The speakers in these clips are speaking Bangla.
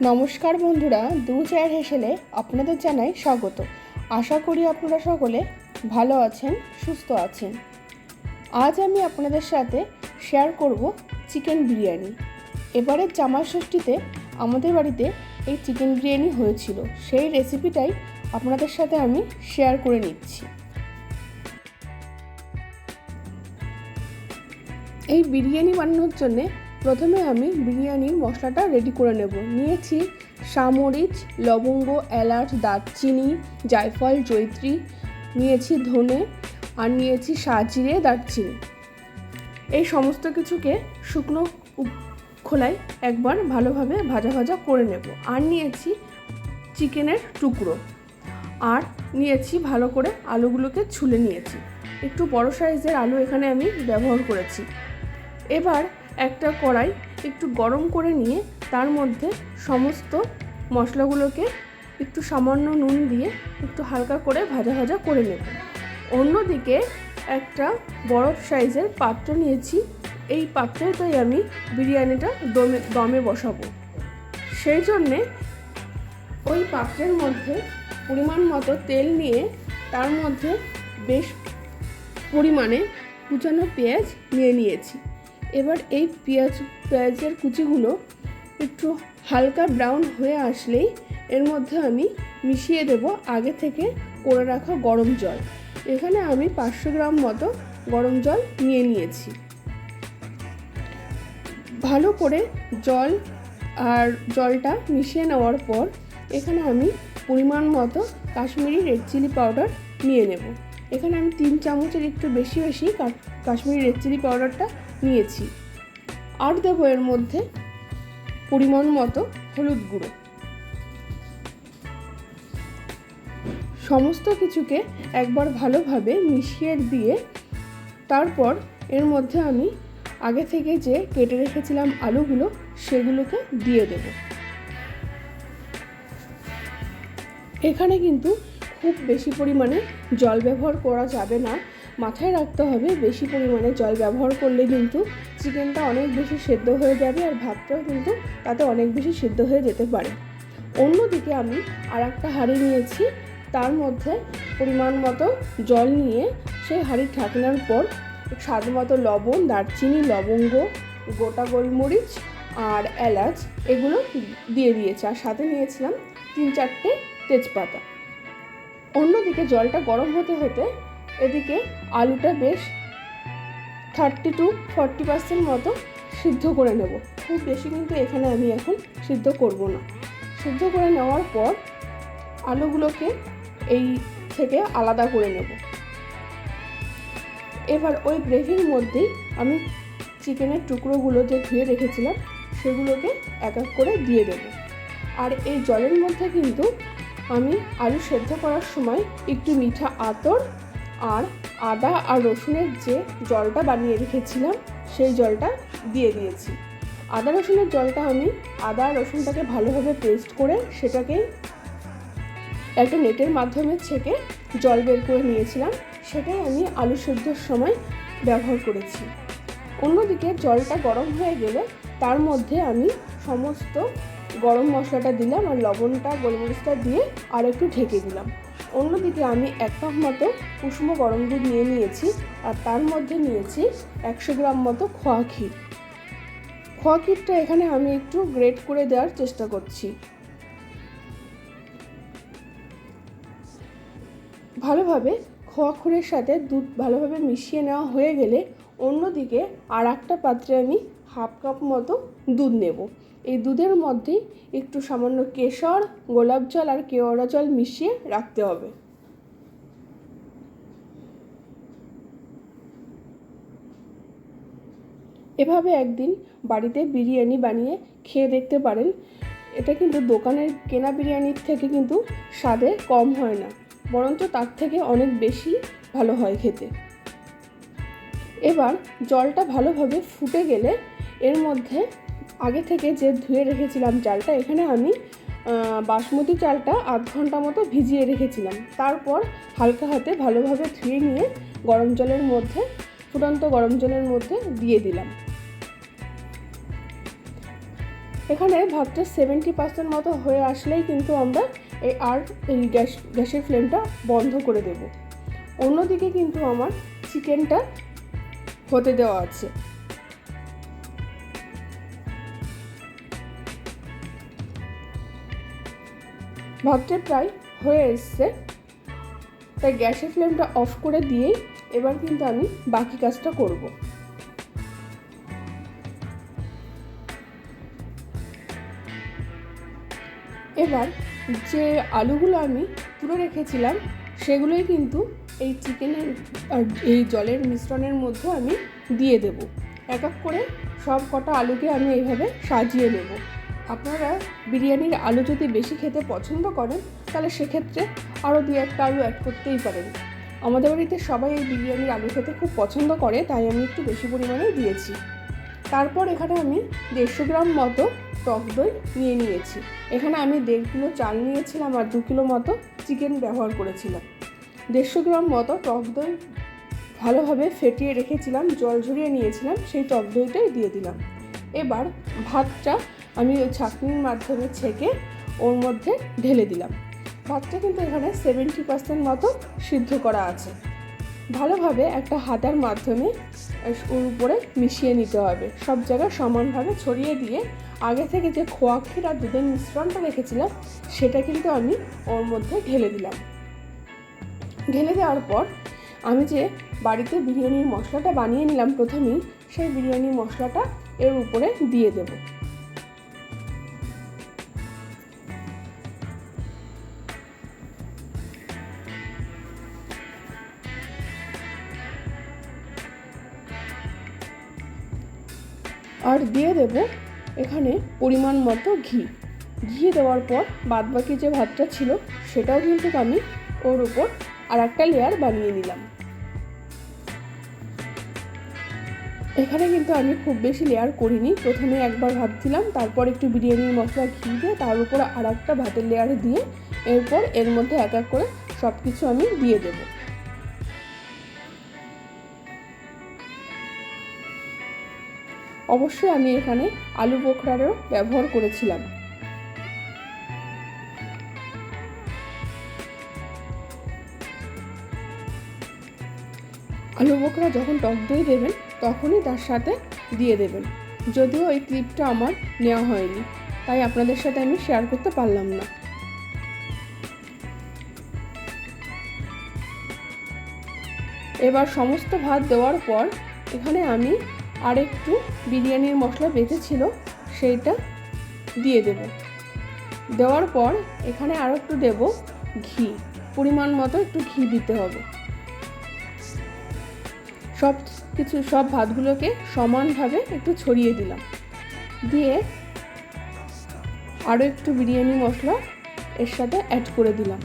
নমস্কার বন্ধুরা, দু চায়ের হেসেলে আপনাদের জানাই স্বাগত। আশা করি আপনারা সকলে ভালো আছেন, সুস্থ আছেন। আজ আমি আপনাদের সাথে শেয়ার করব চিকেন বিরিয়ানি। এবারের জামাই ষষ্ঠীতে আমাদের বাড়িতে এই চিকেন বিরিয়ানি হয়েছিল, সেই রেসিপিটাই আপনাদের সাথে আমি শেয়ার করে নিচ্ছি। এই বিরিয়ানি বানানোর জন্যে প্রথমে আমি বিরিয়ানির মশলাটা রেডি করে নেব। নিয়েছি সামরিচ, লবঙ্গ, এলাচ, দারচিনি, জায়ফল, জয়িত্রী, নিয়েছি ধনে, আর নিয়েছি সাজিরে, দারচিনি। এই সমস্ত কিছুকে শুকনো খোলায় একবার ভালোভাবে ভাজা করে নেব। আর নিয়েছি চিকেনের টুকরো, আর নিয়েছি ভালো করে আলুগুলোকে ছুলে নিয়েছি। একটু বড় সাইজের আলু এখানে আমি ব্যবহার করেছি। এবার একটা কড়াই একটু গরম করে নিয়ে তার মধ্যে সমস্ত মশলাগুলোকে একটু সামান্য নুন দিয়ে একটু হালকা করে ভাজা করে নেব। অন্যদিকে একটা বড় সাইজের পাত্র নিয়েছি। এই পাত্রটাই আমি বিরিয়ানিটা দমে বসাবো। সেই জন্যে ওই পাত্রের মধ্যে পরিমাণ মতো তেল নিয়ে তার মধ্যে বেশ পরিমাণে কুচানো পেঁয়াজ নিয়েছি। এবার এই পেঁয়াজের কুচিগুলো একটু হালকা ব্রাউন হয়ে আসলেই এর মধ্যে আমি মিশিয়ে দেব আগে থেকে করে রাখা গরম জল। এখানে আমি 500 গ্রাম মতো গরম জল নিয়েছি। ভালো করে জলটা মিশিয়ে নেওয়ার পর এখানে আমি পরিমাণ মতো কাশ্মীরি রেড চিলি পাউডার নিয়ে নেব। এখানে আমি 3 চামচের একটু বেশি কাশ্মীরি রেড চিলি পাউডারটা নিয়েছি। আর দেবো এর মধ্যে পরিমাণ মতো হলুদ গুঁড়ো। সমস্ত কিছুকে একবার ভালোভাবে মিশিয়ে দিয়ে তারপর এর মধ্যে আমি আগে থেকে যে কেটে রেখেছিলাম আলুগুলো সেগুলোকে দিয়ে দেব। এখানে কিন্তু খুব বেশি পরিমাণে জল ব্যবহার করা যাবে না। মাথায় রাখতে হবে, বেশি পরিমাণে জল ব্যবহার করলে কিন্তু চিকেনটা অনেক বেশি সেদ্ধ হয়ে যাবে, আর ভাতটাও কিন্তু তাতে অনেক বেশি সেদ্ধ হয়ে যেতে পারে। অন্যদিকে আমি আর একটা হাঁড়ি নিয়েছি, তার মধ্যে পরিমাণ মতো জল নিয়ে সেই হাঁড়ির ঢাকনার পর স্বাদ মতো লবণ, দারচিনি, লবঙ্গ, গোটা গোলমরিচ আর এলাচ এগুলো দিয়ে দিয়েছি, আর সাথে নিয়েছিলাম 3-4টে তেজপাতা। অন্যদিকে জলটা গরম হতে এদিকে আলুটা বেশ 30-40% মতো সিদ্ধ করে নেব। খুব বেশি কিন্তু এখানে আমি এখন সিদ্ধ করব না। সিদ্ধ করে নেওয়ার পর আলুগুলোকে এই থেকে আলাদা করে নেব। এবার ওই গ্রেভির মধ্যেই আমি চিকেনের টুকরোগুলো যে ধুয়ে রেখেছিলাম সেগুলোকে এক করে দিয়ে দেব। আর এই জলের মধ্যে কিন্তু আমি আলু সেদ্ধ করার সময় একটু মিঠা আতর আর আদা আর রসুনের যে জলটা বানিয়ে রেখেছিলাম সেই জলটা দিয়ে দিয়েছি। আদা রসুনের জলটা আমি আদা রসুনটাকে ভালোভাবে পেস্ট করে সেটাকে একটা নেটের মাধ্যমে ছেঁকে জল বের করে নিয়েছিলাম, সেটাই আমি আলু সেদ্ধর সময় ব্যবহার করেছি। অন্যদিকে জলটা গরম হয়ে গেলে তার মধ্যে আমি সমস্ত গরম মশলাটা দিলাম আর লবণটা গোলমরিচটা দিয়ে আর একটু ঢেকে দিলাম। অন্যদিকে আমি 1 কাপ মতো উষ্ণ গরম দুধ নিয়েছি, আর তার মধ্যে নিয়েছি 100 গ্রাম মতো খোয়া ক্ষীরটা এখানে আমি একটু গ্রেট করে দেওয়ার চেষ্টা করছি। ভালোভাবে খোয়া ক্ষীরের সাথে দুধ ভালোভাবে মিশিয়ে নেওয়া হয়ে গেলে অন্যদিকে আর একটা পাত্রে আমি 1/2 কাপ মতো দুধ নেব। এই দুধের মধ্যে একটু সামান্য কেশর, গোলাপ জল আর কেওড়া জল মিশিয়ে রাখতে হবে। এভাবে একদিন বাড়িতে বিরিয়ানি বানিয়ে খেয়ে দেখতে পারেন। এটা কিন্তু দোকানের কেনা বিরিয়ানির থেকে কিন্তু স্বাদে কম হয় না, বরঞ্চ তার থেকে অনেক বেশি ভালো হয় খেতে। এবার জলটা ভালোভাবে ফুটে গেলে এর মধ্যে আগে থেকে যে ধুয়ে রেখেছিলাম চালটা, এখানে আমি বাসমতি চালটা 1/2 ঘন্টা মতো ভিজিয়ে রেখেছিলাম। তারপর হালকা হাতে ভালোভাবে ধুয়ে নিয়ে ফুটন্ত গরম জলের মধ্যে দিয়ে দিলাম। এখানে ভাতটা 70% মতো হয়ে আসলেই কিন্তু আমরা এই গ্যাসের ফ্লেমটা বন্ধ করে দেব। অন্যদিকে কিন্তু আমার চিকেনটা হতে দেওয়া আছে। ভাতটা প্রায় হয়ে এসছে, তাই গ্যাসের ফ্লেমটা অফ করে দিয়েই এবার কিন্তু আমি বাকি কাজটা করব। এবার যে আলুগুলো আমি তুলে রেখেছিলাম সেগুলোই কিন্তু এই চিকেনের এই জলের মিশ্রণের মধ্যে আমি দিয়ে দেব। এক এক করে সব কটা আলুকে আমি এইভাবে সাজিয়ে নেব। আপনারা বিরিয়ানির আলু যদি বেশি খেতে পছন্দ করেন তাহলে সেক্ষেত্রে আরও 2-1টা আলু অ্যাড করতেই পারেন। আমাদের বাড়িতে সবাই এই বিরিয়ানির আলু খেতে খুব পছন্দ করে, তাই আমি একটু বেশি পরিমাণে দিয়েছি। তারপর এখানে আমি 150 গ্রাম মতো টক দই নিয়েছি। এখানে আমি 1.5 কিলো চাল নিয়েছিলাম আর 2 কিলো মতো চিকেন ব্যবহার করেছিলাম। 150 গ্রাম মতো টক দই ভালোভাবে ফেটিয়ে রেখেছিলাম, জল ঝরিয়ে নিয়েছিলাম, সেই টক দইটাই দিয়ে দিলাম। এবার ভাতটা আমি ওই ছাঁকনির মাধ্যমে ছেঁকে ওর মধ্যে ঢেলে দিলাম। ভাতটা কিন্তু এখানে 70% মতো সিদ্ধ করা আছে। ভালোভাবে একটা হাতার মাধ্যমে ওর উপরে মিশিয়ে নিতে হবে, সব জায়গায় সমানভাবে ছড়িয়ে দিয়ে আগে থেকে যে খোয়া ক্ষীর আর দুধের মিশ্রণটা রেখেছিলাম সেটা কিন্তু আমি ওর মধ্যে ঢেলে দিলাম। ঢেলে দেওয়ার পর আমি যে বাড়িতে বিরিয়ানির মশলাটা বানিয়ে নিলাম প্রথমেই, সেই বিরিয়ানির মশলাটা এর উপরে দিয়ে দেব। আর দিয়ে দেব এখানে পরিমাণ মতো ঘি দেওয়ার পর বাদবাকি যে ভাতটা ছিল সেটাও কিন্তু আমি ওর উপর আর একটা লেয়ার বানিয়ে নিলাম। এখানে কিন্তু আমি খুব বেশি লেয়ার করিনি, প্রথমে একবার ভাত দিলাম, তারপর একটু বিরিয়ানির মশলা ঘি দিয়ে তার উপর আর একটা ভাতের লেয়ার দিয়ে এরপর এর মধ্যে এক এক করে সব কিছু আমি দিয়ে দেব। অবশ্যই আমি এখানে আলু বোখরারও ব্যবহার করেছিলাম। আলু বোখরা যখন টক দই দেবেন তখনই তার সাথে দিয়ে দেবেন। যদিও এই ক্লিপটা আমার নেওয়া হয়নি, তাই আপনাদের সাথে আমি শেয়ার করতে পারলাম না। এবার সমস্ত ভাত দেওয়ার পর এখানে আমি আরেকটু বিরিয়ানির মশলা বেঁচেছিল সেইটা দিয়ে দেব। দেওয়ার পর এখানে আরও একটু দেব ঘি, পরিমাণ মতো একটু ঘি দিতে হবে। সব ভাতগুলোকে সমানভাবে একটু ছড়িয়ে দিলাম, দিয়ে আরও একটু বিরিয়ানি মশলা এর সাথে অ্যাড করে দিলাম।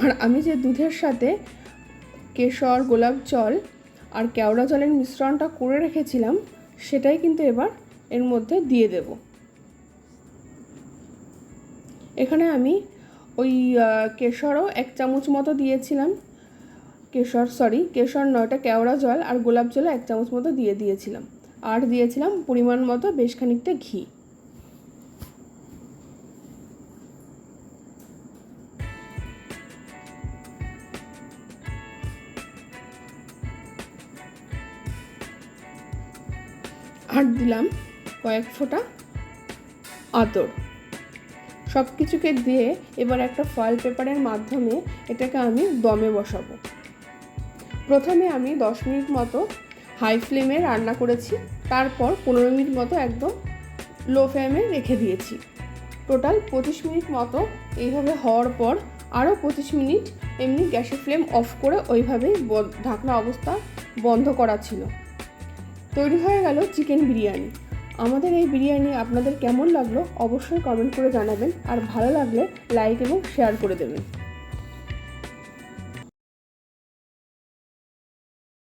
আর আমি যে দুধের সাথে কেশর, গোলাপ জল আর কেওড়া জলের মিশ্রণটা করে রেখেছিলাম সেটাই কিন্তু এবার এর মধ্যে দিয়ে দেব। এখানে আমি ওই কেশরও 1 চামচ মতো দিয়েছিলাম, কেশর নয়টা কেওড়া জল আর গোলাপ জলে 1 চামচ মতো দিয়েছিলাম, আর দিয়েছিলাম পরিমাণ মতো বেশ খানিকটা ঘি। আর দিলাম কয়েক ফোঁটা আতর। সব কিছুকে দিয়ে এবার একটা ফয়েল পেপারের মাধ্যমে এটাকে আমি দমে বসাবো। প্রথমে আমি 10 মিনিট মতো হাই ফ্লেমে রান্না করেছি, তারপর 15 মিনিট মতো একদম লো ফ্লেমে রেখে দিয়েছি। টোটাল 25 মিনিট মতো এইভাবে হওয়ার পর আরও 25 মিনিট এমনি গ্যাসের ফ্লেম অফ করে ওইভাবেই ঢাকনা অবস্থা বন্ধ করা ছিল। তৈরি হয়ে গেল চিকেন বিরিয়ানি। আমাদের এই বিরিয়ানি আপনাদের কেমন লাগলো অবশ্যই কমেন্ট করে জানাবেন, আর ভালো লাগলে লাইক এবং শেয়ার করে দেবেন।